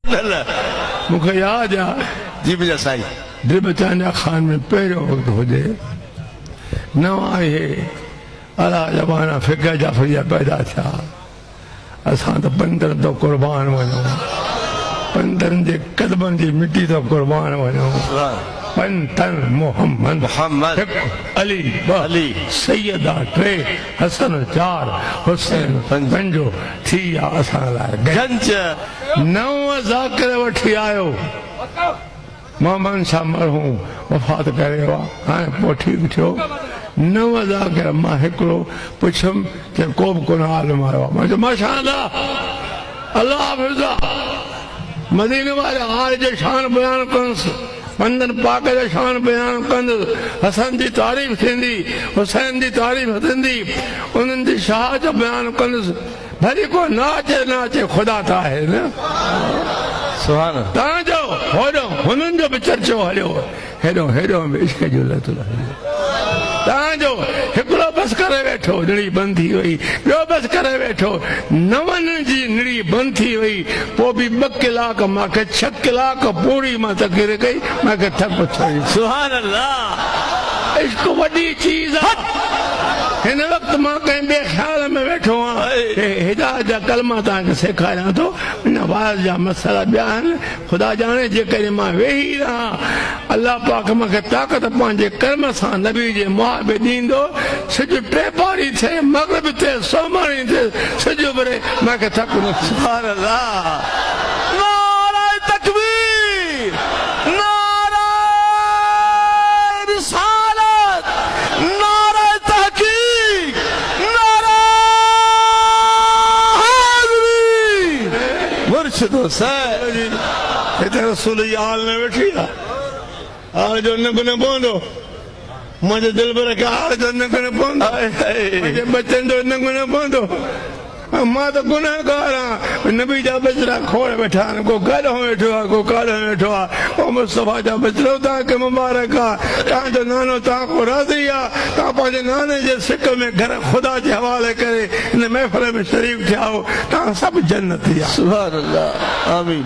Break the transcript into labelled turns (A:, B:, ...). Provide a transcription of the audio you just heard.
A: मुझे याद आ
B: जी मुझे साईं
A: दिल बचाना खान में पहिरियों वक़्तु हुजे नवां इहे अला ज़माना फ़िक़्ह जाफ़रिया पैदा थिया असां त पंधनि तो क़ुर्बान वञूं पंधनि जे क़दमनि जी मिटी तो क़ुर्बान वञूं पंधन मोहम्मद अली अली सैयदा 3 हसन 4 हुसैन 5 थी असां लाइ गंज 9 ज़ाकिर वठी आयो मोहम्मद शाह मरहूम वफ़ात करे वियो हाणे पोइ ठीकु थियो 9 ज़ाकिर मां हिकिड़ो पुछुमि कि को बि कोन आलिम आयो आहे मां चयो माशाअल्लाह अल्लाह हाफ़िज़ मदीने वाले हाल जो शान बयान कंदुसि पंधनि पाक जो शान बयान कंदुसि हसन जी तारीफ़ थींदी हुसैन जी तारीफ़ थींदी उन्हनि जी शाह जो बयान कंदुसि भली को नाचे ख़ुदा त आहे न
B: सुभान
A: तव्हांजो होॾो हुननि जो बि चर्चो हलियो हेॾो हेॾो बि इश्क जो लतुल हलियो तव्हांजो हिकिड़ो बसि करे वेठो निड़ी बंदि थी वई ॿियो बसि करे वेठो 9 जी निड़ी बंदि थी वई पोइ बि 2 कलाक मूंखे 6 कलाक पूरी मां तकरीर कई मूंखे थक छड़ी
B: सुभान अल्लाह
A: इश्क वॾी चीज़ आहे हिन वक़्तु मां कंहिं ॿिए ख़्याल में वेठो आहियां हिदायत जा कलमा तव्हांखे सेखारियां थो हिन वाज़ जा मसइला ॿिया आहिनि ख़ुदा ॼाणे जेकॾहिं मां वेही रहां अल्लाह पाक मूंखे ताक़त पंहिंजे कर्म सां नबी जे मुआबे ॾींदो सिॼु 3 पारी थिए मग़रिब थिए सोमाणी थिए सिॼु भरे मूंखे थक न
B: सुभान अल्लाह नारे तकबीर नारे रिसालत नारे तहकीक नारे हाज़री मुर्शिद हुसैन
A: हिते रसूल जी हाल में वेठी आहे हाल जो न पवंदो मुंहिंजे दिलि भर खे हाल जो न पवंदो मुंहिंजे बचनि जो न पवंदो मां त गुनहगार आहियां नबी जा बचड़ा खोड़ वेठा आहिनि को गॾु वेठो आहे को काॾो वेठो आहे ओ मुस्तफ़ा जा बचड़ो तव्हांखे मुबारक आहे तव्हांजो नानो तव्हां को राज़ी आहे तव्हां पंहिंजे नाने जे सिक में घर ख़ुदा जे हवाले करे हिन महफ़िल में शरीफ़ थिया हो तव्हां सभु जन्नती आहे
B: सुभान अल्लाह आमीन